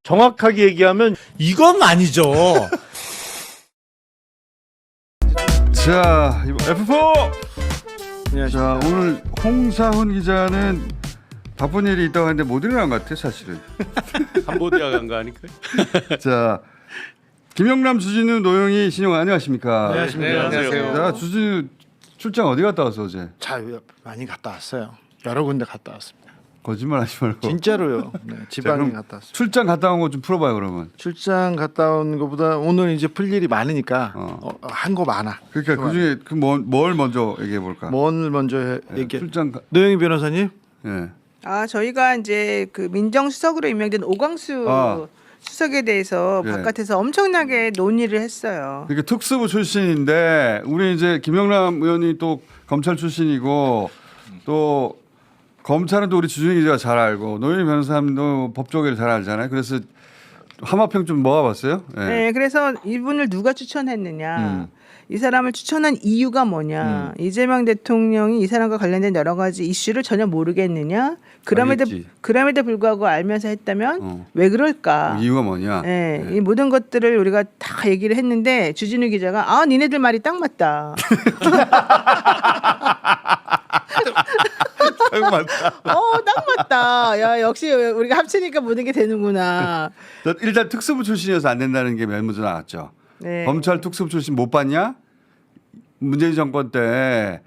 정확하게 얘기하면 이건 아니죠. 자, F4. 안녕하십니까. 자, 오늘 홍사훈 기자는 바쁜 일이 있다고 하는데 못 일어난 것 같아, 사실은. 캄보디아 간 거 아닐까요? 자, 김영남, 주진우, 노영희, 신용 안녕하십니까? 안녕하십니까. 네, 안녕하세요. 자, 주진우 출장 어디 갔다 왔어 어제? 자, 많이 갔다 왔어요. 여러 군데 갔다 왔습니다. 거짓말 하지 말고. 진짜로요. 네, 자, 지방에 그럼 갔다 왔어요. 출장 갔다 온 거 좀 풀어봐요 그러면. 출장 갔다 온 것보다 오늘 이제 풀 일이 많으니까 한 거 많아. 그러니까 그 중에 뭘 먼저 얘기해 볼까? 뭘 먼저 얘기해. 출장 노영희 변호사님. 예. 저희가 이제 그 민정수석으로 임명된 오광수 수석에 대해서 예. 바깥에서 엄청나게 논의를 했어요. 이게 특수부 출신인데 우리 이제 김영남 의원이 또 검찰 출신이고 또 검찰은 또 우리 주준희 기자가 잘 알고 노영희 변호사님도 법조계를 잘 알잖아요. 그래서 하마평 좀 모아봤어요. 예. 네, 그래서 이분을 누가 추천했느냐, 이 사람을 추천한 이유가 뭐냐, 이재명 대통령이 이 사람과 관련된 여러 가지 이슈를 전혀 모르겠느냐, 알겠지. 그럼에도 불구하고 알면서 했다면 왜 그럴까? 이유가 뭐냐? 네, 이 모든 것들을 우리가 다 얘기를 했는데 주진우 기자가 니네들 말이 딱 맞다. 딱 맞다. 딱 맞다. 야, 역시 우리가 합치니까 모든 게 되는구나. 일단 특수부 출신이어서 안 된다는 게 면모전 나왔죠. 네. 검찰 특수부 출신 못 봤냐? 문재인 정권 때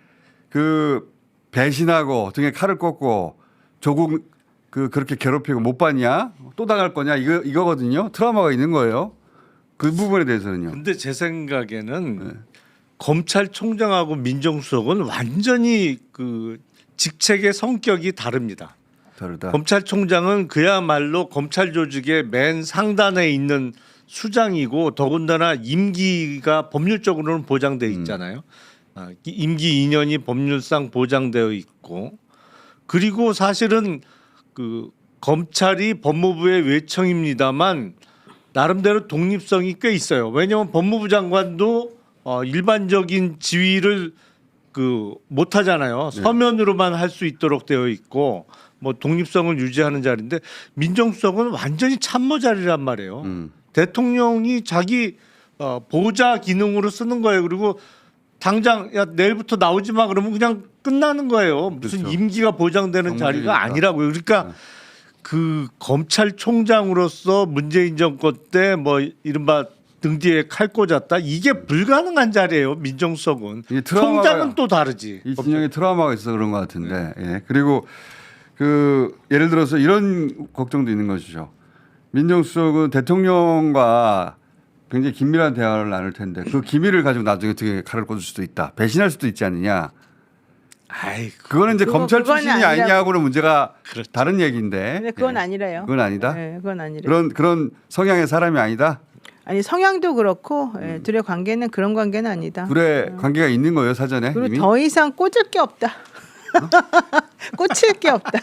그 배신하고 등에 칼을 꽂고 조국 그렇게 괴롭히고 못 봤냐? 또 당할 거냐? 이거거든요. 트라우마가 있는 거예요. 그 부분에 대해서는요. 근데 제 생각에는 검찰총장하고 민정수석은 완전히 그 직책의 성격이 다릅니다. 다르다. 검찰총장은 그야말로 검찰 조직의 맨 상단에 있는 수장이고 더군다나 임기가 법률적으로는 보장되어 있잖아요. 임기 2년이 법률상 보장되어 있고 그리고 사실은 그 검찰이 법무부의 외청입니다만 나름대로 독립성이 꽤 있어요. 왜냐하면 법무부 장관도 일반적인 지위를 못 하잖아요. 서면으로만 할 수 있도록 되어 있고 뭐 독립성을 유지하는 자리인데 민정수석은 완전히 참모 자리란 말이에요. 대통령이 자기 보좌 기능으로 쓰는 거예요. 그리고 당장 야 내일부터 나오지 마 그러면 그냥 끝나는 거예요. 무슨 그렇죠. 임기가 보장되는 자리가 정말이니까. 아니라고요. 그러니까 그 검찰총장으로서 문재인 정권 때 뭐 이른바 등 뒤에 칼 꽂았다 이게 불가능한 자리예요. 민정수석은. 이게 트라우마가- 총장은 또 다르지. 이 진영에 트라우마가 있어 그런 것 같은데. 예. 그리고 예를 들어서 이런 걱정도 있는 것이죠. 민정수석은 대통령과 굉장히 긴밀한 대화를 나눌 텐데 그 기밀을 가지고 나중에 어떻게 칼을 꽂을 수도 있다. 배신할 수도 있지 않느냐. 아이 그거는 이제 검찰 그건 출신이 아니라고. 아니냐고는 문제가 그렇죠. 다른 얘기인데. 근데 그건 예. 아니래요. 그건 아니다. 네, 그건 아니래요. 그런 성향의 사람이 아니다. 아니 성향도 그렇고 둘의 관계는 그런 관계는 아니다. 둘의 관계가 있는 거예요 사전에 그리고 이미. 더 이상 꽂을 게 없다. 꽂힐 게 없다.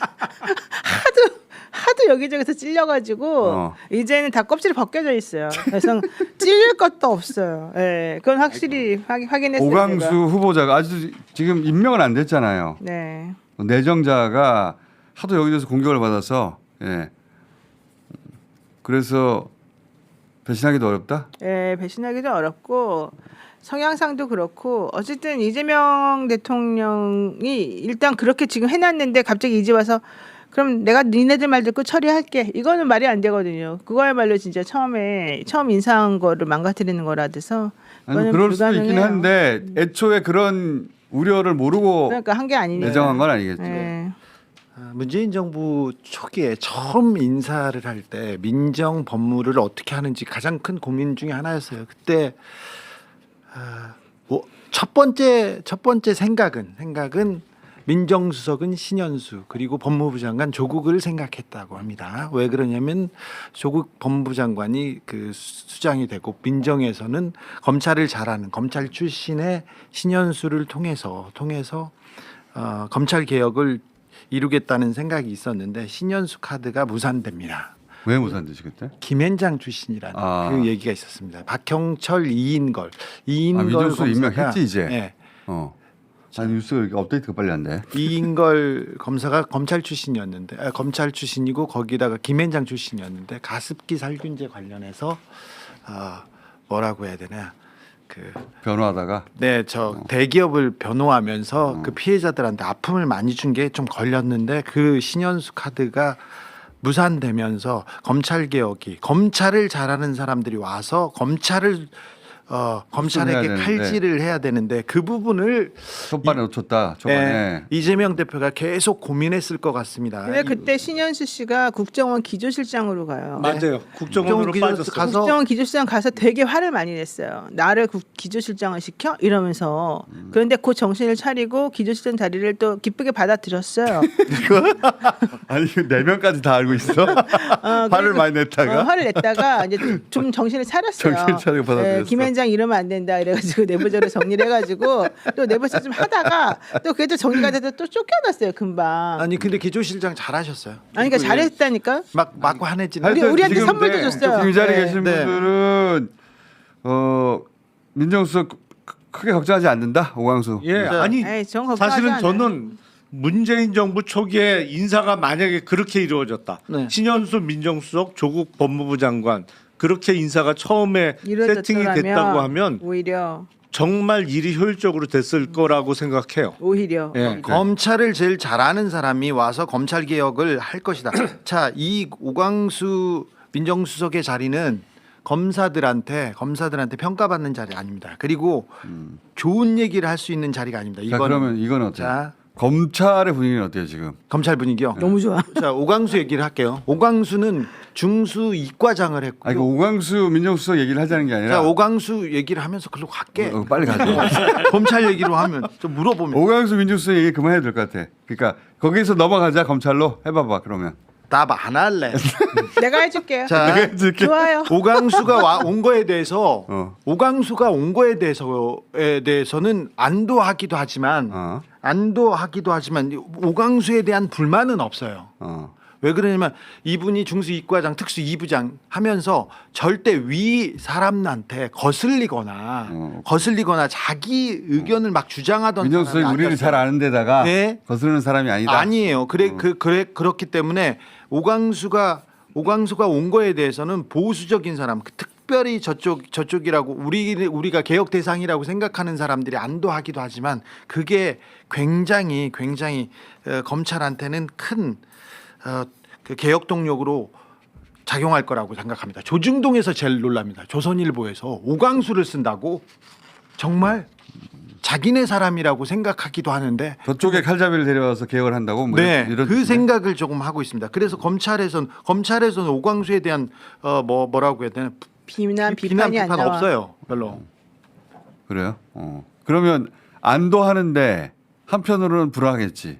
하도 여기저기서 찔려가지고 이제는 다 껍질이 벗겨져 있어요. 그래서 찔릴 것도 없어요. 예, 그건 확실히 확인했어요. 오광수 제가. 후보자가 아직 지금 임명은 안 됐잖아요. 네. 내정자가 하도 여기저기서 공격을 받아서 그래서 배신하기도 어렵다. 예, 배신하기도 어렵고 성향상도 그렇고 어쨌든 이재명 대통령이 일단 그렇게 지금 해놨는데 갑자기 이제 와서 그럼 내가 니네들 말 듣고 처리할게. 이거는 말이 안 되거든요. 그거야말로 진짜 처음 인사한 거를 망가뜨리는 거라 돼서 아니 그거는 그럴 수도 있긴 불가능해요. 한데 애초에 그런 우려를 모르고 그러니까 한 게 아니니까. 내정한 건 아니겠죠. 예. 문재인 정부 초기에 처음 인사를 할 때 민정 법무를 어떻게 하는지 가장 큰 고민 중에 하나였어요. 그때 첫 번째 생각은 민정수석은 신현수 그리고 법무부 장관 조국을 생각했다고 합니다. 왜 그러냐면 조국 법무부 장관이 그 수장이 되고 민정에서는 검찰을 잘하는 검찰 출신의 신현수를 통해서 검찰 개혁을 이루겠다는 생각이 있었는데 신현수 카드가 무산됩니다. 왜 무산되시 그때? 김현장 출신이라는 그 얘기가 있었습니다. 박형철, 이인걸 민정수석 검사가- 임명했지 이제. 네. 아니 뉴스가 이렇게 업데이트가 빨리 안 돼. 이인걸 검사가 검찰 출신이었는데 검찰 출신이고 거기다가 김앤장 출신이었는데 가습기 살균제 관련해서 뭐라고 해야 되나 변호하다가 저 대기업을 변호하면서 그 피해자들한테 아픔을 많이 준 게 좀 걸렸는데 그 신현수 카드가 무산되면서 검찰 개혁이 검찰을 잘하는 사람들이 와서 검찰에게 수습해야 되는데. 칼질을 해야 되는데 그 부분을 초반에 놓쳤다. 초반에 이재명 대표가 계속 고민했을 것 같습니다. 근데 그때 신현수 씨가 국정원 기조실장으로 가요. 맞아요. 국정원으로 국정원 빠졌어. 가서 국정원 기조실장 가서 되게 화를 많이 냈어요. 나를 기조실장을 시켜 이러면서. 그런데 그 정신을 차리고 기조실장 자리를 또 기쁘게 받아들였어요. 아니 4명까지 다 알고 있어. 화를 많이 냈다가 화를 냈다가 이제 좀 정신을 차렸어요. 정신 차리고 받아들였어. 김현장 이러면 안 된다 이래가지고 내부적으로 정리를 해가지고 또 내부적 좀 하다가 또 그래도 정리가 돼서 또 쫓겨났어요 금방. 아니 근데 기조실장 잘하셨어요. 아니 그러니까 잘했다니까. 막 화내지는. 우리한테 지금 선물도 네, 줬어요. 이 자리에 네, 계신 네. 분들은 민정수석 크게 걱정하지 않는다. 오광수. 예, 아니 에이, 전 걱정하지 사실은 않아요. 저는 문재인 정부 초기에 인사가 만약에 그렇게 이루어졌다. 네. 신현수 민정수석, 조국 법무부 장관 그렇게 인사가 처음에 세팅이 이루어졌더라면 됐다고 하면 오히려 정말 일이 효율적으로 됐을 거라고 생각해요. 오히려 예. 검찰을 제일 잘하는 사람이 와서 검찰 개혁을 할 것이다. 자, 이 오광수 민정수석의 자리는 검사들한테 평가받는 자리 아닙니다. 그리고 좋은 얘기를 할 수 있는 자리가 아닙니다. 자, 그러면 이건 어때요? 자, 검찰의 분위기는 어때요 지금? 검찰 분위기요. 너무 좋아. 자, 오광수 얘기를 할게요. 오광수는 중수 이과장을 했고. 아니 그 오광수 민정수석 얘기를 하자는 게 아니라 자, 오광수 얘기를 하면서 글로 갈게. 빨리 가죠. 검찰 얘기로 하면 좀 물어보면 오광수 민정수석 얘기 그만해도 될 것 같아. 그러니까 거기서 넘어가자 검찰로 해봐봐 그러면. 답 안 할래. 내가 해줄게요. 자, 좋아요. 오광수가 온 거에 대해서 어. 대해서는 안도하기도 하지만 오광수에 대한 불만은 없어요. 왜 그러냐면 이분이 중수 이과장 특수 2부장 하면서 절대 위 사람한테 거슬리거나 자기 의견을 막 주장하던 민정수석이 사람이 우리를 잘 아는 데다가 네. 거스르는 사람이 아니다. 아니에요. 그렇기 때문에 오광수가 온 거에 대해서는 보수적인 사람, 특별히 저쪽이라고 우리가 개혁 대상이라고 생각하는 사람들이 안도하기도 하지만 그게 굉장히 검찰한테는 큰 그 개혁 동력으로 작용할 거라고 생각합니다. 조중동에서 제일 놀랍니다. 조선일보에서 오광수를 쓴다고 정말 자기네 사람이라고 생각하기도 하는데 저쪽에 칼잡이를 데려와서 개혁을 한다고 뭐 네, 이런 그 뜻이네? 생각을 조금 하고 있습니다. 그래서 검찰에서는 오광수에 대한 뭐라고 해야 되나 비난 비판이 안 비판 나와. 없어요. 별로. 그래요? 그러면 안도하는데 한편으로는 불안하겠지.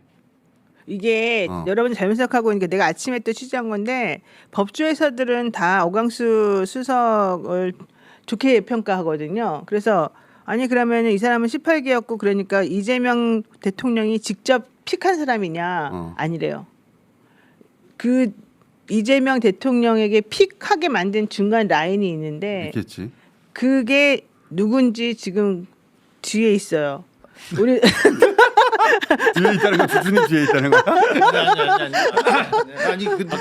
이게 여러분 잘못 생각하고 있는 게 내가 아침에 또 취재한 건데 법조회사들은 다 오광수 수석을 좋게 평가하거든요. 그래서 아니 그러면 이 사람은 18개였고 그러니까 이재명 대통령이 직접 픽한 사람이냐 아니래요. 그 이재명 대통령에게 픽하게 만든 중간 라인이 있는데 있겠지. 그게 누군지 지금 뒤에 있어요. 우리 뒤에 있다는 거 주준이 뒤에 있다는 거야? 아니 근데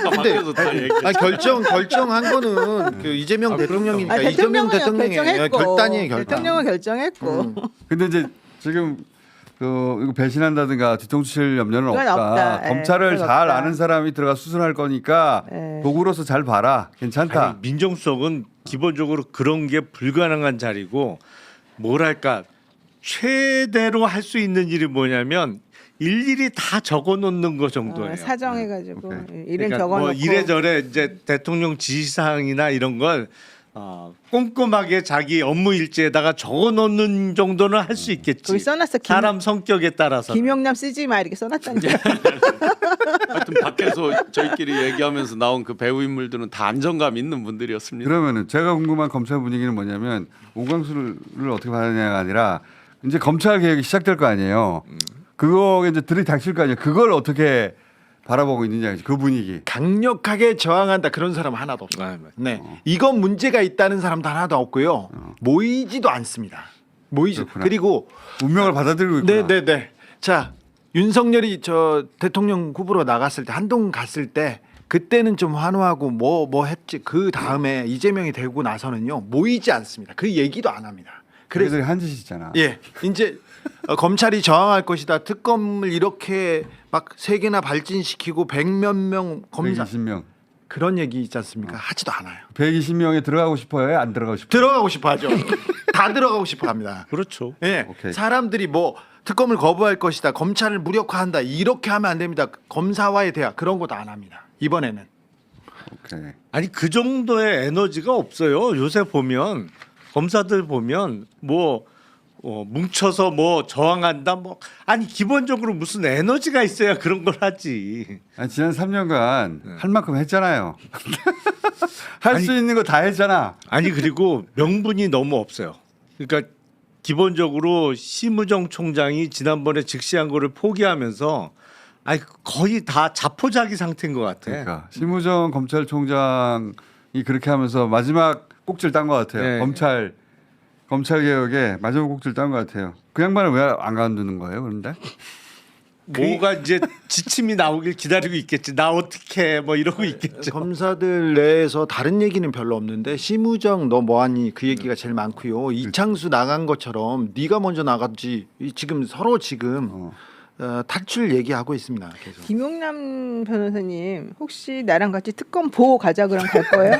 결정한 거는 그 이재명 대통령이니까 이재명 대통령의 결단이에요. 결단. 대통령은 결정했고 근데 이제 지금 이거 배신한다든가 뒤통수 칠 염려는 그건 없다. 없다. 예, 검찰을 그건 잘 없다. 아는 사람이 들어가 수술할 거니까 예. 도구로서 잘 봐라. 괜찮다. 아니, 민정수석은 기본적으로 그런 게 불가능한 자리고 뭐랄까 최대로 할 수 있는 일이 뭐냐면 일일이 다 적어놓는 거 정도예요. 사정해가지고 오케이. 이름 그러니까 적어놓고 뭐 이래저래 이제 대통령 지시사항이나 이런 걸 꼼꼼하게 자기 업무 일지에다가 적어놓는 정도는 할 수 있겠지. 거기 써놨어. 사람 성격에 따라서. 김용남 쓰지 마 이렇게 써놨다니까. 하여튼 밖에서 저희끼리 얘기하면서 나온 그 배우 인물들은 다 안정감 있는 분들이었습니다. 그러면은 제가 궁금한 검찰 분위기는 뭐냐면 오광수를 어떻게 받느냐가 아니라 이제 검찰 개혁이 시작될 거 아니에요. 그거 이제 들이닥칠 거 아니에요. 그걸 어떻게 바라보고 있느냐 그 분위기. 강력하게 저항한다 그런 사람 하나도 없어요. 아, 맞- 네, 이건 문제가 있다는 사람도 하나도 없고요. 모이지도 않습니다. 모이죠. 그렇구나. 그리고 운명을 받아들이고 있구나. 네네네. 자, 윤석열이 저 대통령 후보로 나갔을 때 한동 갔을 때 그때는 좀 환호하고 뭐 했지. 그 다음에 이재명이 되고 나서는요 모이지 않습니다. 그 얘기도 안 합니다. 그래서 그래서 한 짓이잖아. 예, 이제 검찰이 저항할 것이다. 특검을 이렇게 막 3개나 발진시키고 100몇 명 검사 120명. 그런 얘기 있지 않습니까? 하지도 않아요. 120명에 들어가고 싶어요? 안 들어가고 싶어요? 들어가고 싶어 하죠. 다 들어가고 싶어 합니다. 그렇죠. 예, 오케이. 사람들이 뭐 특검을 거부할 것이다. 검찰을 무력화한다. 이렇게 하면 안 됩니다. 검사와의 대화 그런 것도 안 합니다. 이번에는. 오케이. 아니 그 정도의 에너지가 없어요. 요새 보면 검사들 보면 뭐 뭉쳐서 뭐 저항한다 뭐 아니 기본적으로 무슨 에너지가 있어야 그런 걸 하지. 아니, 지난 3년간 할 만큼 했잖아요. 할 수 있는 거 다 했잖아. 아니 그리고 명분이 너무 없어요. 그러니까 기본적으로 심우정 총장이 지난번에 즉시한 거를 포기하면서 아니 거의 다 자포자기 상태인 것 같아. 그러니까 심우정 검찰총장이 그렇게 하면서 마지막 꼭지를 딴 것 같아요. 네. 검찰 개혁에 마지막 꼭지를 딴 것 같아요. 그 양반은 왜 안 가두는 거예요? 그런데 뭐가 이제 지침이 나오길 기다리고 있겠지. 나 어떻게 해? 뭐 이러고 있겠죠. 검사들 내에서 다른 얘기는 별로 없는데 심우정 너 뭐하니 그 얘기가 제일 많고요. 이창수 나간 것처럼 네가 먼저 나갔지. 지금 서로 지금 탈출 얘기하고 있습니다. 계속. 김용남 변호사님 혹시 나랑 같이 특검 보호 가자 그럼 갈 거예요?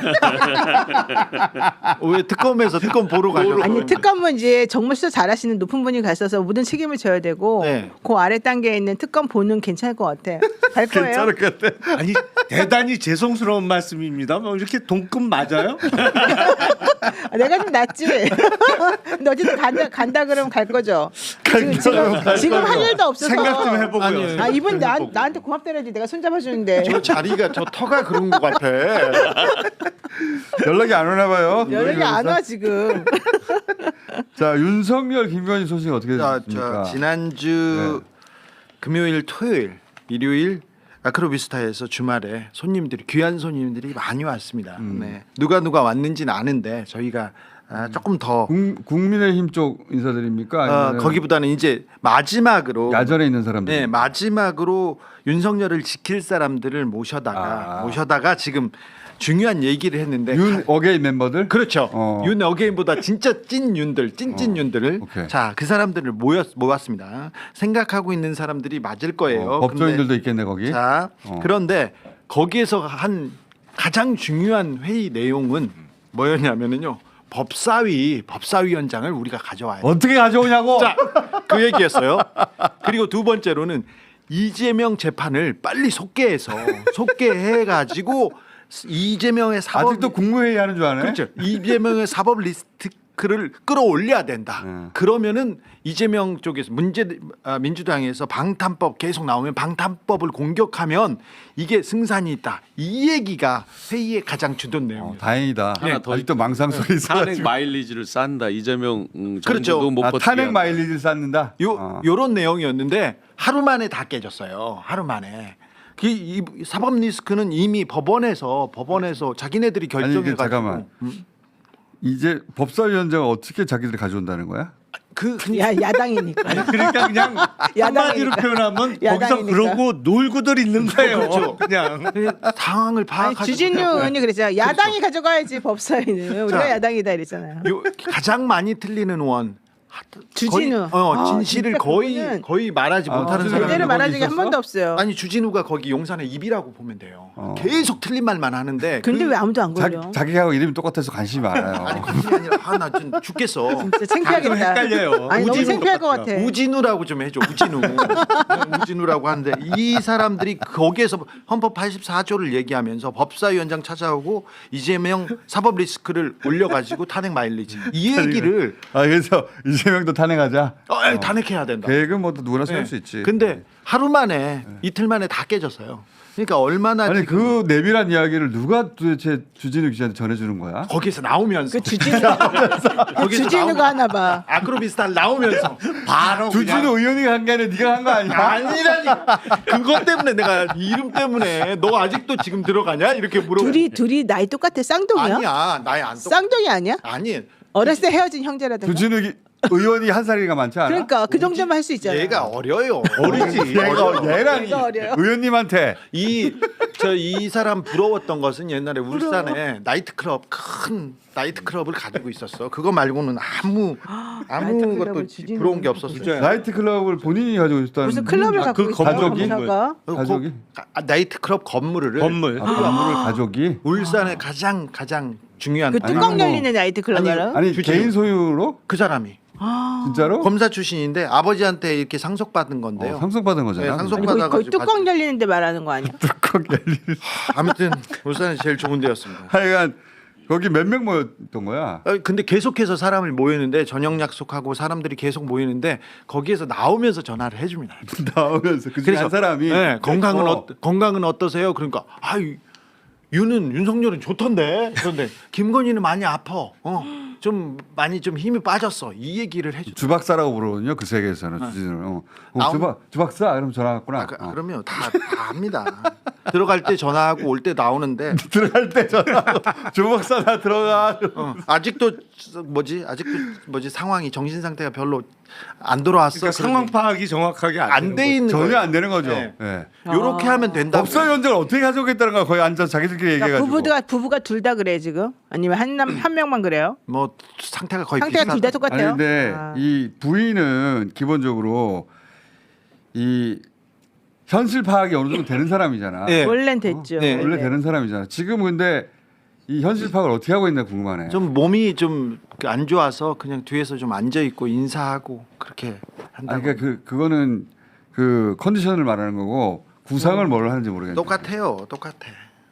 왜 특검에서 특검 보러 가죠? 아니 특검은 이제 정무 수사 잘하시는 높은 분이 갔어서 모든 책임을 져야 되고 네. 그 아래 단계에 있는 특검 보는 괜찮을 것 같아. 갈 거예요? 괜찮을 것 같아. 아니 대단히 죄송스러운 말씀입니다. 뭐 이렇게 동급 맞아요? 아, 내가 좀 낫지. 근데 어쨌든 간다 그러면 갈 거죠. 지금 할 일도 없어서. 생각 좀 해보고요. 아니, 아 이분 생각 좀 해보고. 나한테 고맙다라지 내가 손잡아주는데 저 자리가 저 터가 그런 것 같아. 연락이 안 오나 봐요. 연락이 안 와 지금. 자, 윤석열 김건희 소식 어떻게 자, 됐습니까? 지난주 금요일, 토요일, 일요일 아크로비스타에서 주말에 손님들이 귀한 손님들이 많이 왔습니다. 네. 누가 왔는지는 아는데 저희가 조금 더 국민의힘 쪽 인사드립니까? 아니면 거기보다는 이제 마지막으로 야전에 있는 사람들. 네, 마지막으로 윤석열을 지킬 사람들을 모셔다가 지금 중요한 얘기를 했는데 윤 어게인 멤버들? 그렇죠. 어. 윤 어게인보다 진짜 찐윤들, 찐찐윤들을 오케이. 자, 그 사람들을 모았습니다. 생각하고 있는 사람들이 맞을 거예요. 법조인들도 있겠네 거기. 자, 그런데 거기에서 한 가장 중요한 회의 내용은 뭐였냐면은요. 법사위원장을 우리가 가져와야 돼. 어떻게 가져오냐고. 자, 그 얘기였어요. 그리고 두 번째로는 이재명 재판을 빨리 속개해 가지고 이재명의 사법 아직도 국무회의 하는 줄 아네. 그렇죠. 이재명의 사법 리스트를 끌어올려야 된다. 그러면은 이재명 쪽에서 민주당에서 방탄법 계속 나오면 방탄법을 공격하면 이게 승산이 있다. 이 얘기가 회의의 가장 주된 내용이에요. 다행이다. 하나 더 아직도 망상 속에 탄핵 있어. 마일리지를 싼다. 이재명 그렇죠. 정부도 못 버티게 탄핵 한다. 마일리지를 쌓는다. 요런 내용이었는데 하루 만에 다 깨졌어요. 하루 만에. 이 사법 리스크는 이미 법원에서 자기네들이 결정해 가지고 잠깐만. 이제 법사위원장은 어떻게 자기들이 가져온다는 거야? 야당이니까. 아니 그러니까 그냥 한마디로 표현하면 거기서 야당이니까. 그러고 놀고들 있는 거예요. 그렇죠. 그냥. 상황을 아니, 파악하지 주진우 못하고 의원이 그랬잖아요. 야당이 가져가야지 법사위는 우리가 자. 야당이다 이랬잖아요. 가장 많이 틀리는 의원 주진우. 진실을 진짜 그거는 거의 말하지 못하는 주진우 사람이 제대로 말한 적이 한 있었어? 번도 없어요. 아니 주진우가 거기 용산의 입이라고 보면 돼요. 계속 틀린 말만 하는데 근데 왜 아무도 안 걸려? 자기하고 이름이 똑같아서 관심이 많아요. 아니 그게 아니라 나 지금 죽겠어. 진짜 좀 창피하겠다. 헷갈려요. 아니 너무 우진우 창피할 것 같아. 우진우라고 좀 해줘. 우진우라고 하는데 이 사람들이 거기에서 헌법 84조를 얘기하면서 법사위원장 찾아오고 이재명 사법 리스크를 올려가지고 탄핵 마일리지 이 얘기를 그래서 이재명도 탄핵하자. 탄핵해야 된다. 계획은 뭐 또 누구나 세울 수 있지. 근데 하루 만에 이틀 만에 다 깨졌어요. 그러니까 얼마나 아니 지금 그 내밀한 이야기를 누가 도대체 주진우 기자한테 전해주는 거야? 거기서 나오면서 그 주진우가 하나 봐. 아크로비스타를 나오면서 바로 주진우 의원이 한 게 아니라 네가 한 거 아니야? 아니라니까 그것 때문에 내가 이름 때문에 너 아직도 지금 들어가냐 이렇게 물어. 둘이 나이 똑같아. 쌍둥이야? 아니야 나이 안 똑. 쌍둥이 아니야? 아니 어렸을 때 헤어진 형제라든가. 의원이 한 살이가 많지 않아? 그러니까 그 정도만 할 수 있잖아요. 얘가 어려요. 어리지. 얘랑 얘가 어려요. 의원님한테 이 사람 부러웠던 것은 옛날에 울산에 큰 나이트클럽을 가지고 있었어. 그거 말고는 아무 나이트클럽을 것도 지지는 부러운 게 없었어요. 진짜. 나이트 클럽을 본인이 가지고 있다는 무슨 클럽을 갖고 그 있어요? 가족이? 검사가? 가족이? 나이트클럽 건물을 건물. 아, 건물을 가족이 울산의 가장 중요한 그 뚜껑 아니, 열리는 나이트 클럽 아니, 알아? 아니 주제. 개인 소유로 그 사람이 진짜로 검사 출신인데 아버지한테 이렇게 상속받은 건데요. 상속받은 거잖아. 네, 상속- 아니, 거의 받아가지고 뚜껑 열리는데 말하는 거 아니야? 뚜껑 열리. 아무튼 울산이 제일 좋은 데였습니다. 하여간 거기 몇 명 모였던 거야? 근데 계속해서 사람을 모이는데 저녁 약속하고 사람들이 계속 모이는데 거기에서 나오면서 전화를 해줍니다. 나오면서 그 중에 한 사람이 네, 건강은 어떠세요? 그러니까 윤석열은 좋던데 그런데 김건희는 많이 아파. 좀 많이 좀 힘이 빠졌어. 이 얘기를 해줘. 주박사라고 부르거든요. 그 세계에서는 주진우를. 나온- 주박사 그럼 전화 왔구나. 그러면 다 합니다. 들어갈 때 전화하고 올 때 나오는데 들어갈 때 전화. 주박사 나 들어가. 아직도 상황이 정신 상태가 별로 안 돌아왔어. 그러니까 상황 파악이 정확하게 안 돼 있는 전혀 거예요. 안 되는 거죠. 네. 네. 요렇게 하면 된다. 법사 현장을 어떻게 가져오겠다는 거야. 거의 앉아서 자기들끼리 그러니까 얘기해가지고. 부부가 둘 다 그래 지금? 아니면 한 명만 그래요? 뭐 상태가 거의 상태가 둘 다 비슷하다. 똑같아요? 아니 근데 아. 이 부인은 기본적으로 이 현실 파악이 어느 정도 되는 사람이잖아. 네. 원래는 됐죠. 네. 원래 되는 사람이잖아. 지금 근데 이 현실 파악을 어떻게 하고 있나 궁금하네. 좀 몸이 좀 안 좋아서 그냥 뒤에서 좀 앉아 있고 인사하고 그렇게 한다고. 아니 그러니까 그거는 그 컨디션을 말하는 거고 구상을 뭘 하는지 모르겠네. 똑같아.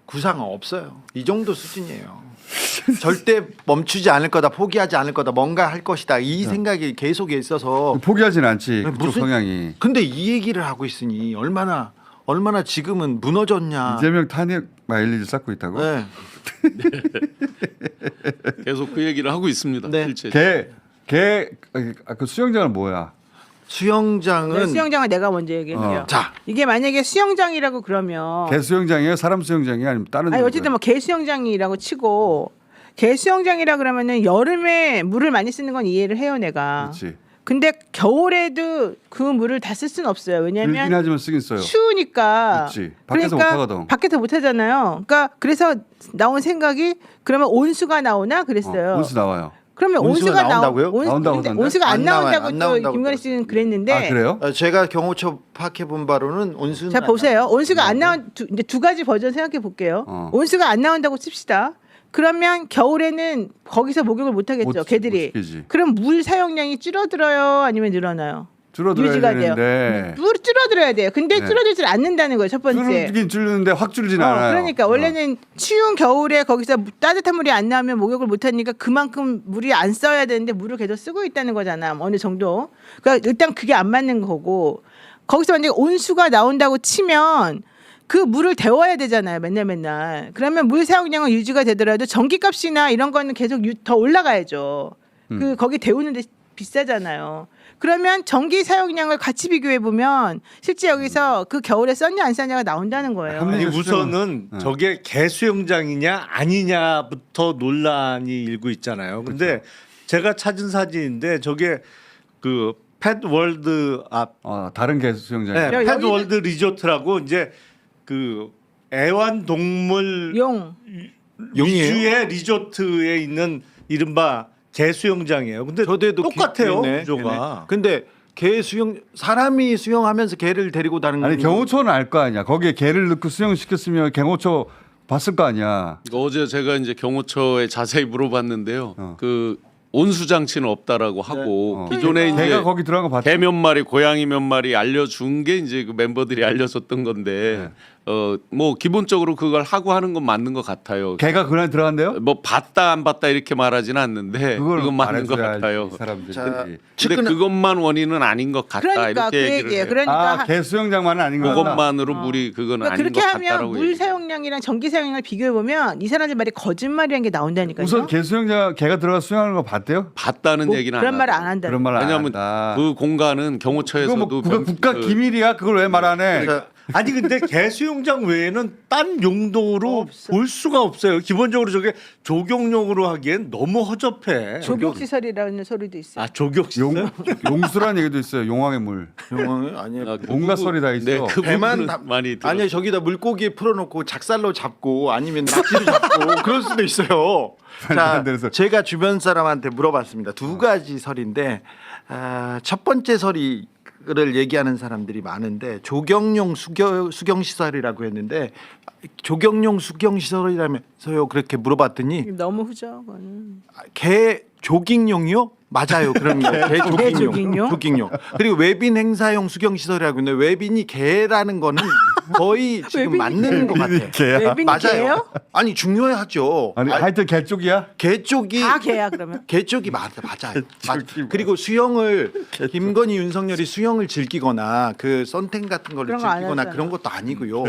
구상은 없어요. 이 정도 수준이에요. 절대 멈추지 않을 거다, 포기하지 않을 거다, 뭔가 할 것이다. 이 생각이 계속 있어서. 포기하진 않지. 그쪽 무슨- 성향이. 근데 이 얘기를 하고 있으니 얼마나 지금은 무너졌냐. 이재명 탄핵 마일리지 쌓고 있다고? 네. 계속 그 얘기를 하고 있습니다. 네. 실제. 그 수영장은 뭐야? 수영장은 수영장은 내가 먼저 얘기할게요. 자 이게 만약에 수영장이라고 그러면 개 수영장이에요? 사람 수영장이 아니면 다른? 아니 어쨌든 뭐 개 수영장이라고 치고 개 수영장이라 그러면은 여름에 물을 많이 쓰는 건 이해를 해요 내가. 그렇지. 근데 겨울에도 그 물을 다 쓸 수는 없어요. 들긴 왜냐하면 하지만 쓰긴 써요. 추우니까. 그렇지. 밖에서 그러니까 못 하거든. 밖에서 못 하잖아요. 그러니까 그래서 나온 생각이 그러면 온수가 나오나 그랬어요. 온수 나와요. 그러면 온수가 온수가 나온다고요? 나온다고 근데 하던데? 온수가 안 안 나와요. 나온다고 안 또 나온다고 김건희 씨는 그랬는데. 아 그래요? 제가 경호처 파악해 본 바로는 온수는 자 보세요. 온수가 안 나온 이제 두 가지 버전 생각해 볼게요. 온수가 안 나온다고 칩시다. 그러면 겨울에는 거기서 목욕을 못 하겠죠, 못 개들이. 시키지. 그럼 물 사용량이 줄어들어요, 아니면 늘어나요? 줄어들어야 유지가 돼요. 되는데 물 줄어들어야 돼요. 근데 네. 줄어들지 않는다는 거예요, 첫 번째. 줄긴 줄는데 확 줄진 않아요. 그러니까 원래는 추운 겨울에 거기서 따뜻한 물이 안 나오면 목욕을 못 하니까 그만큼 물이 안 써야 되는데 물을 계속 쓰고 있다는 거잖아. 어느 정도. 그러니까 일단 그게 안 맞는 거고. 거기서 만약에 온수가 나온다고 치면 그 물을 데워야 되잖아요. 맨날. 그러면 물 사용량은 유지가 되더라도 전기값이나 이런 거는 계속 더 올라가야죠. 그 거기 데우는데 비싸잖아요. 그러면 전기 사용량을 같이 비교해 보면 실제 여기서 그 겨울에 썼냐 안 썼냐가 나온다는 거예요. 아니 한국의 우선은 수정은- 저게 개 수영장이냐 아니냐부터 논란이 일고 있잖아요. 근데 제가 찾은 사진인데 저게 그 펫월드 다른 개 수영장. 네, 여기는- 펫월드 리조트라고 이제 그 애완동물 용. 용이에요? 위주의 리조트에 있는 이른바 개 수영장이에요. 근데 저대도 똑같아요 걔네. 구조가. 근데 개 수영 사람이 수영하면서 개를 데리고 다니는 아니 경호처는 알 거 아니야. 거기에 개를 넣고 수영시켰으면 경호처 봤을 거 아니야. 어제 제가 이제 경호처에 자세히 물어봤는데요. 그 온수 장치는 없다라고 하고 기존에 이제 개가 거기 들어간 거 봤지? 개 몇 마리, 고양이 몇 마리 알려준 게 이제 그 멤버들이 알려줬던 건데 뭐 기본적으로 그걸 하고 하는 건 맞는 것 같아요. 개가 그날 들어간대요? 뭐 봤다 안 봤다 이렇게 말하지는 않는데 그건 맞는 것 말해줘야지, 같아요. 사람들이. 자, 근데 그것만 원인은 아닌 것 같다 그러니까 그 이렇게 얘기를 얘기예요. 해요. 그러니까 개 수영장만은 아닌 거 같다. 그것만으로 물이 그건 그러니까 아닌 그렇게 것 하면 같다라고 물 얘기해요. 사용량이랑 전기 사용량을 비교해 보면 이 사람들 말이 거짓말이라는 게 나온다니까요. 우선 개 수영장 개가 들어가 수영하는 거 봤대요? 봤다는 뭐 얘기는 그런 안 말을 하고. 안 한다. 그런 말 안 왜냐하면 한다. 그 공간은 그거 경호처에서도 뭐 그거 국가 그 기밀이야? 그걸 왜 말 안 해? 자, 아니 근데 개 수영장 외에는 딴 용도로 없어. 볼 수가 없어요. 기본적으로 저게 조경용으로 하기엔 너무 허접해. 조격시설이라는 소리도 있어요. 아 조격시설? 용수란 얘기도 있어요. 용왕의 물. 용왕은 아니에요. 아, 그 온갖 부분- 소리 다 있어. 네, 그 배만 부분은 다- 많이 들어. 아니요 저기다 물고기 풀어놓고 작살로 잡고 아니면 낙지로 잡고 그럴 수도 있어요. 자, 안 돼서. 제가 주변 사람한테 물어봤습니다. 두 가지 설인데 첫 번째 설이를 얘기하는 사람들이 많은데 조경용 수경 시설이라고 했는데 조경용 수경 시설이라면서요 그렇게 물어봤더니 너무 후져. 그거는. 개 조깅용이요? 맞아요. 그런 거. 개 조깅용? 조깅용. 조깅용. 그리고 외빈 행사용 수경 시설이라고 있는데 외빈이 개라는 거는 거의 지금 외빈이 맞는 것 같아요. 개야. 외빈이 맞아요. 개예요? 아니 중요하죠. 아니 하여튼 개 쪽이야? 개 쪽이 다 개야 그러면. 개 쪽이 맞아요. 쪽이 뭐야. 그리고 수영을 김건희 윤석열이 수영을 즐기거나 그 선탠 같은 걸 그런 거안 즐기거나 하잖아. 그런 것도 아니고요.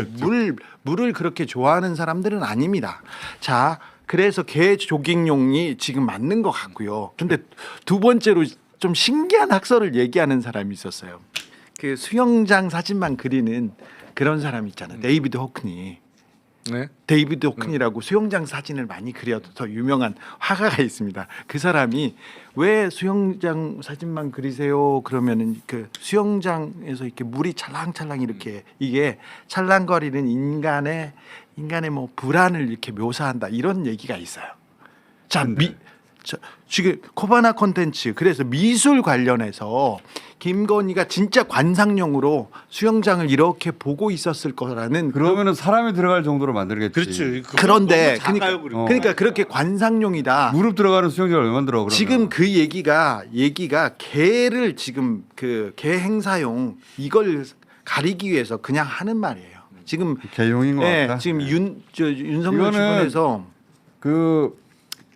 물을 그렇게 좋아하는 사람들은 아닙니다. 자, 그래서 개 조깅용이 지금 맞는 것 같고요. 근데 두 번째로 좀 신기한 학설을 얘기하는 사람이 있었어요. 그 수영장 사진만 그리는 그런 사람 있잖아요. 데이비드 호크니. 네. 데이비드 호큰이라고 수영장 사진을 많이 그려서 유명한 화가가 있습니다. 그 사람이 왜 수영장 사진만 그리세요? 그러면은 그 수영장에서 이렇게 물이 찰랑찰랑 이렇게 이게 찰랑거리는 인간의 뭐 불안을 이렇게 묘사한다 이런 얘기가 있어요. 자, 지금 코바나 콘텐츠 그래서 미술 관련해서 김건희가 진짜 관상용으로 수영장을 이렇게 보고 있었을 거라는 그러면은 사람이 들어갈 정도로 만들겠지. 그렇지. 그런데 작아요, 그러니까 그렇게 관상용이다. 무릎 들어가는 수영장을 얼마나 들어 그러면. 지금 그 얘기가 개를 지금 그 개 행사용 이걸 가리기 위해서 그냥 하는 말이에요. 지금 개용인 것 네, 같다. 지금 윤석열 이거는 주변에서 그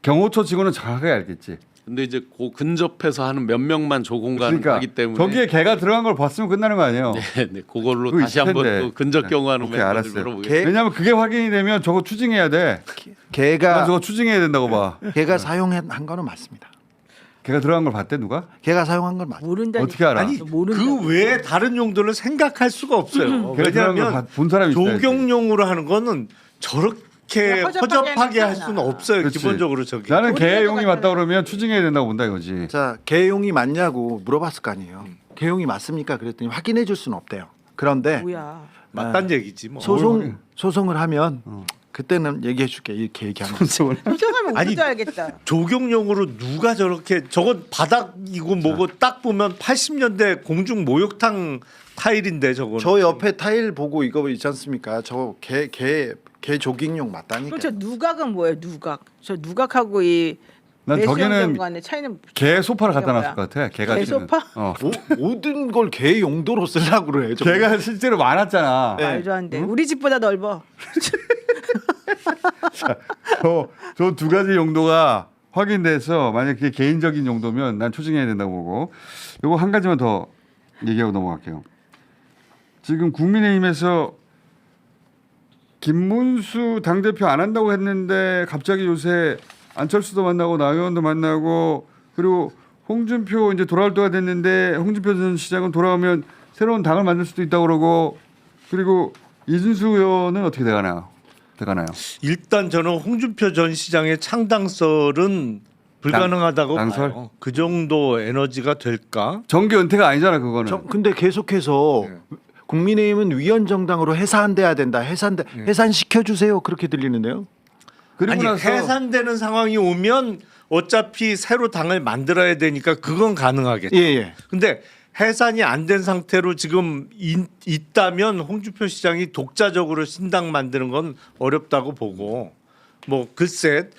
경호처 직원은 정확하게 알겠지. 근데 이제 그 근접해서 하는 몇 명만 조공간을 그러니까 하기 때문에 저기에 개가 들어간 걸 봤으면 끝나는 거 아니에요. 네, 네, 그걸로 그거 다시 있을 한번 텐데. 또 근접 경호하는 오케이, 멤버들 알았어요. 물어보겠습니다. 왜냐하면 그게 확인이 되면 저거 추징해야 돼. 난 개가 저거 추징해야 된다고 봐. 사용한 거는 맞습니다. 개가 들어간 걸 봤대 누가? 개가 사용한 건 맞아요. 모른다니까. 어떻게 알아? 아니 모른다. 그 외에 다른 용도를 생각할 수가 없어요. 개가 들어간 왜냐하면 걸본 사람이 있어야지. 조경용으로 하는 거는 저렇게 허접하게 허접하게 할 하잖아. 수는 없어요. 그렇지. 기본적으로 저기. 나는 우리가 개용이 똑같잖아요. 맞다 그러면 추징해야 된다고 본다 이거지. 자, 개용이 맞냐고 물어봤을 거 아니에요. 개용이 맞습니까? 그랬더니 확인해 줄 수는 없대요. 그런데 뭐야. 맞단 얘기지 뭐. 소송을 하면 그때는 얘기해 줄게. 이렇게 얘기하면. 소송하면 아니, 우리도 알겠다. 조경용으로 누가 저렇게 저건 바닥이고 뭐고 딱 보면 80년대 공중 목욕탕 타일인데 저건. 저 옆에 타일 보고 이거 있지 않습니까? 저 개 조깅용 맞다니까. 그럼 저 누각은 뭐예요? 누각. 저 누각하고 이 난 내수영장 저기는 간의 차이는 개 소파를 갖다 뭐야? 놨을 것 같아. 개가 개 치는. 소파? 모든 걸 개 용도로 쓰려고 그래. 저거. 개가 실제로 많았잖아. 네. 말도 안 돼. 우리 집보다 넓어. 저 두 가지 용도가 확인돼서 만약 그게 개인적인 용도면 난 추징해야 된다고 보고. 요거 한 가지만 더 얘기하고 넘어갈게요. 지금 국민의힘에서 김문수 당대표 안 한다고 했는데 갑자기 요새 안철수도 만나고 나 의원도 만나고 그리고 홍준표 이제 돌아올 때가 됐는데 홍준표 전 시장은 돌아오면 새로운 당을 만들 수도 있다고 그러고 그리고 이준수 의원은 어떻게 돼가나요? 일단 저는 홍준표 전 시장의 창당설은 불가능하다고 당설? 봐요. 그 정도 에너지가 될까? 정계 은퇴가 아니잖아 그거는. 근데 계속해서 국민의힘은 위원 정당으로 해산돼야 된다. 해산 시켜 주세요. 그렇게 들리는데요. 그리고 아니 나서 해산되는 상황이 오면 어차피 새로 당을 만들어야 되니까 그건 가능하겠죠. 예. 근데 해산이 안 된 상태로 지금 있다면 홍준표 시장이 독자적으로 신당 만드는 건 어렵다고 보고 뭐 글쎄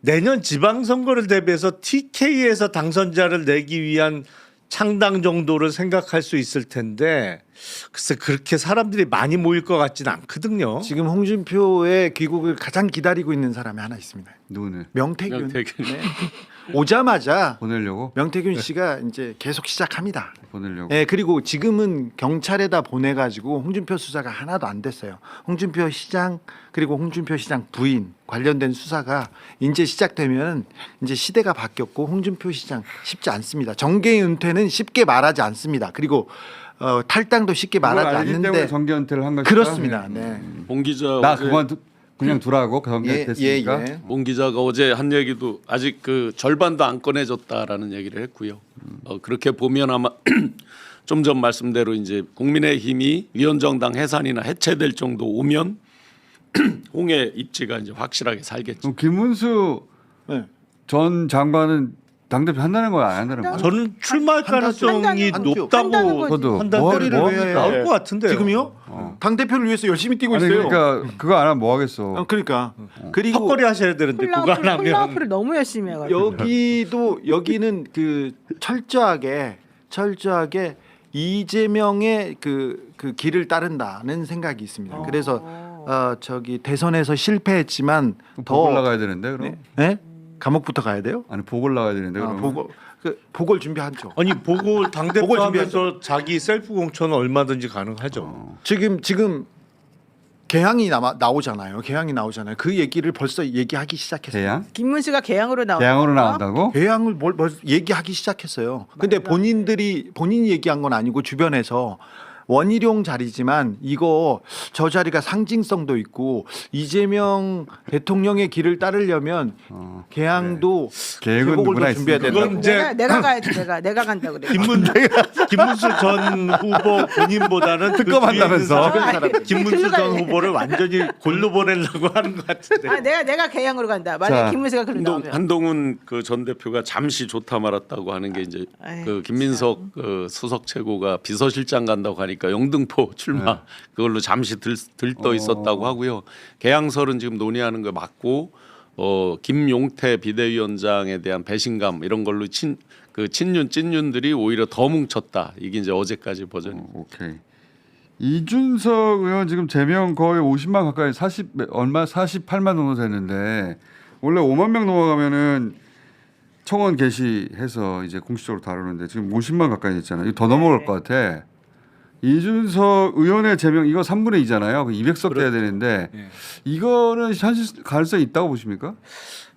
내년 지방선거를 대비해서 TK에서 당선자를 내기 위한 창당 정도를 생각할 수 있을 텐데 글쎄 그렇게 사람들이 많이 모일 것 같지는 않거든요. 지금 홍준표의 귀국을 가장 기다리고 있는 사람이 하나 있습니다. 누구는 명태균. 명태균. 네. 오자마자 보내려고 명태균 씨가 이제 계속 시작합니다. 보내려고. 네, 그리고 지금은 경찰에다 보내가지고 홍준표 수사가 하나도 안 됐어요. 홍준표 시장 그리고 홍준표 시장 부인 관련된 수사가 이제 시작되면 이제 시대가 바뀌었고 홍준표 시장 쉽지 않습니다. 정계 은퇴는 쉽게 말하지 않습니다. 그리고 탈당도 쉽게 말하지 그걸 알기 때문에 않는데 정계 은퇴를 한 것이다. 그렇습니다. 네. 봉 기자 나 어제 그냥 두라고 정계됐으니까. 봉 기자가 어제 한 얘기도 아직 그 절반도 안 꺼내줬다라는 얘기를 했고요. 그렇게 보면 아마 좀 전 말씀대로 이제 국민의힘이 위원정당 해산이나 해체될 정도 오면 홍의 입지가 이제 확실하게 살겠죠. 그럼 김문수 네. 전 장관은 당대표 한다는 거야 안 한다는 거야? 저는 출마할 가능성이 한다는 거지. 높다고 한다는 거지. 저도 판단을 머리를 왜 해요? 나올 것 같은데요. 지금요? 당 대표를 위해서 열심히 뛰고 아니 있어요. 그러니까 그거 안 하면 뭐 하겠어. 그러니까 그리고 턱걸이 하셔야 되는데 그거 안 하면 훌라후프를 너무 열심히 해가지고. 여기는 그 철저하게 이재명의 그 길을 따른다는 생각이 있습니다. 그래서 저기 대선에서 실패했지만 복 올라가야 되는데 그럼? 네? 감옥부터 가야 돼요? 아니 복 올라가야 되는데 그럼? 보궐 준비하죠. 아니 보궐 당대표 보궐 하면서 자기 셀프 공천은 얼마든지 가능하죠. 지금 개항이 나오잖아요. 그 얘기를 벌써 얘기하기 시작했어요. 대양? 김문수가 개항으로 나온다. 대양으로 나온다고? 개항을 뭘 얘기하기 시작했어요. 근데 본인이 얘기한 건 아니고 주변에서 원희룡 자리지만 이거 저 자리가 상징성도 있고 이재명 대통령의 길을 따르려면 개항도 계획은 회복을 누구나 더 준비해야 있으니까. 된다고. 그건 이제 내가 가야지 내가 간다 그래. 김문수 전 후보 본인보다는 특검한다면서. 김문수 전 후보를 완전히 골로 보내려고 하는 것 같은데. 아, 내가 개항으로 간다. 만약 자, 김문수가 그런 나오면. 한동훈 그 전 대표가 잠시 좋다 말았다고 하는 게 이제 아이고, 그 김민석 그 수석 최고가 비서실장 간다고 하니까 영등포 출마 그걸로 잠시 들떠 있었다고 하고요. 개항설은 지금 논의하는 거 맞고 김용태 비대위원장에 대한 배신감 이런 걸로 친윤들이 오히려 더 뭉쳤다. 이게 이제 어제까지 버전입니다. 오케이. 이준석 의원 지금 제명 거의 50만 가까이 48만 정도 됐는데 원래 5만 명 넘어가면은 청원 게시해서 이제 공식적으로 다루는데 지금 50만 가까이 됐잖아요. 이거 더 넘어갈 것 같아. 이준석 의원의 제명 이거 3분의 2잖아요. 200석 돼야 되는데 이거는 현실 가능성이 있다고 보십니까?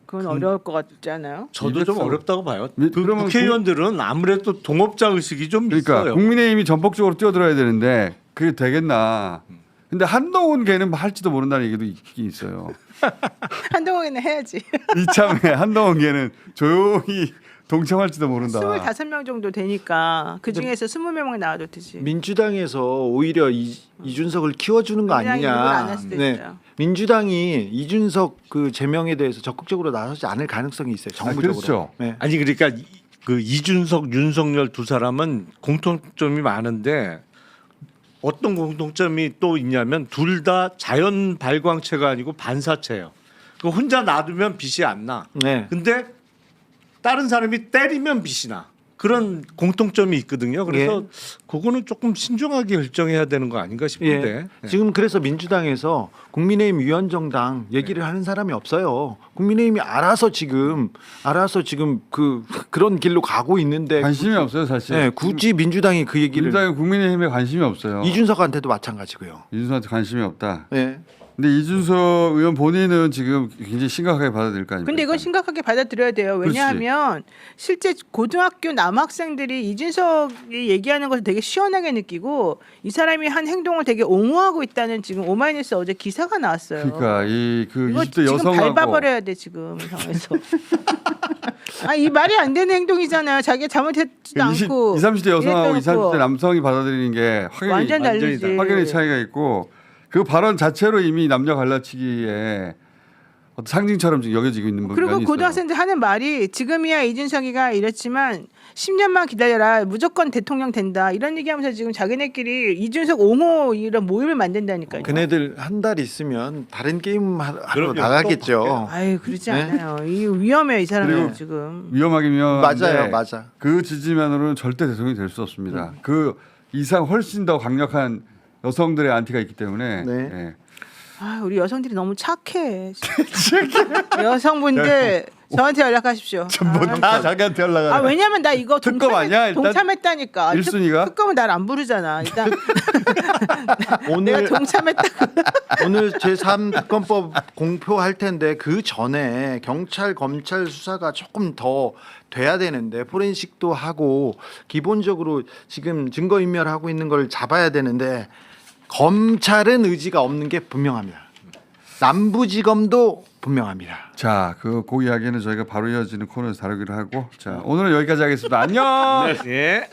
그건 어려울 것 같지 않아요? 저도 좀 200석. 어렵다고 봐요. 그러면 국회의원들은 아무래도 동업자 의식이 좀 그러니까 있어요. 국민의힘이 전폭적으로 뛰어들어야 되는데 그게 되겠나? 근데 한동훈 걔는 할지도 모른다는 얘기도 있긴 있어요. 한동훈이는 해야지. 이참에 한동훈 걔는 조용히 동참할지도 모른다. 25명 정도 되니까 그 중에서 20명만 나와도 되지. 민주당에서 오히려 이준석을 키워주는 거 민주당이 아니냐. 일부러 안할 수도 있어요. 민주당이 이준석 그 제명에 대해서 적극적으로 나서지 않을 가능성이 있어요. 정부적으로. 그렇죠. 네. 아니 그러니까 그 이준석, 윤석열 두 사람은 공통점이 많은데 어떤 공통점이 또 있냐면 둘 다 자연 발광체가 아니고 반사체예요. 그 혼자 놔두면 빛이 안 나. 네. 근데 다른 사람이 때리면 빛이 나. 그런 공통점이 있거든요. 그래서 그거는 조금 신중하게 결정해야 되는 거 아닌가 싶은데. 예. 지금 그래서 민주당에서 국민의힘 위원정당 얘기를 하는 사람이 없어요. 국민의힘이 알아서 지금 그런 길로 가고 있는데 관심이 없어요 사실. 네, 굳이 민주당이 그 얘기를 민주당이 국민의힘에 관심이 없어요. 이준석한테도 마찬가지고요. 이준석한테 관심이 없다. 네. 근데 이준석 의원 본인은 지금 굉장히 심각하게 받아들일 거 아닙니까? 근데 이건 심각하게 받아들여야 돼요. 왜냐하면 실제 고등학교 남학생들이 이준석이 얘기하는 것을 되게 시원하게 느끼고 이 사람이 한 행동을 되게 옹호하고 있다는 지금 오마이뉴스 어제 기사가 나왔어요. 그러니까 그 이거 20대 지금 여성하고 밟아버려야 돼 지금 이 상황에서. 이 말이 안 되는 행동이잖아요. 자기가 잘못했지도 않고 20, 30대 여성하고 20, 이랬다고. 30대 남성이 받아들이는 게 완전 다르지. 확연히 차이가 있고 그 발언 자체로 이미 남녀 갈라치기에 어떤 상징처럼 지금 여겨지고 있는 부분이 그리고 있어요. 고등학생들 하는 말이 지금이야 이준석이가 이랬지만 10년만 기다려라 무조건 대통령 된다 이런 얘기하면서 지금 자기네끼리 이준석 옹호 이런 모임을 만든다니까요. 그네들 한 달 있으면 다른 게임 하러 그럼요. 나가겠죠. 아유 그러지 네? 않아요. 이 위험해요 이 사람은 그리고 지금. 위험하긴 위험한데 맞아요, 맞아. 그 지지만으로는 절대 대통령이 될 수 없습니다. 그 이상 훨씬 더 강력한 여성들의 안티가 있기 때문에 네. 예. 아, 우리 여성들이 너무 착해. 여성분들 저한테 연락하십시오. 다 자기한테 연락하네. 아 왜냐면 나 이거 특검 아니야, 일단? 동참했다니까. 1순위가? 특검은 날 안 부르잖아. 일단 내가 오늘 동참했다고. 오늘 제3 특검법 공표할 텐데 그 전에 경찰 검찰 수사가 조금 더 돼야 되는데 포렌식도 하고 기본적으로 지금 증거인멸하고 있는 걸 잡아야 되는데 검찰은 의지가 없는 게 분명합니다. 남부지검도 분명합니다. 자, 그 이야기는 저희가 바로 이어지는 코너에서 다루기로 하고 자, 오늘은 여기까지 하겠습니다. 안녕. 예.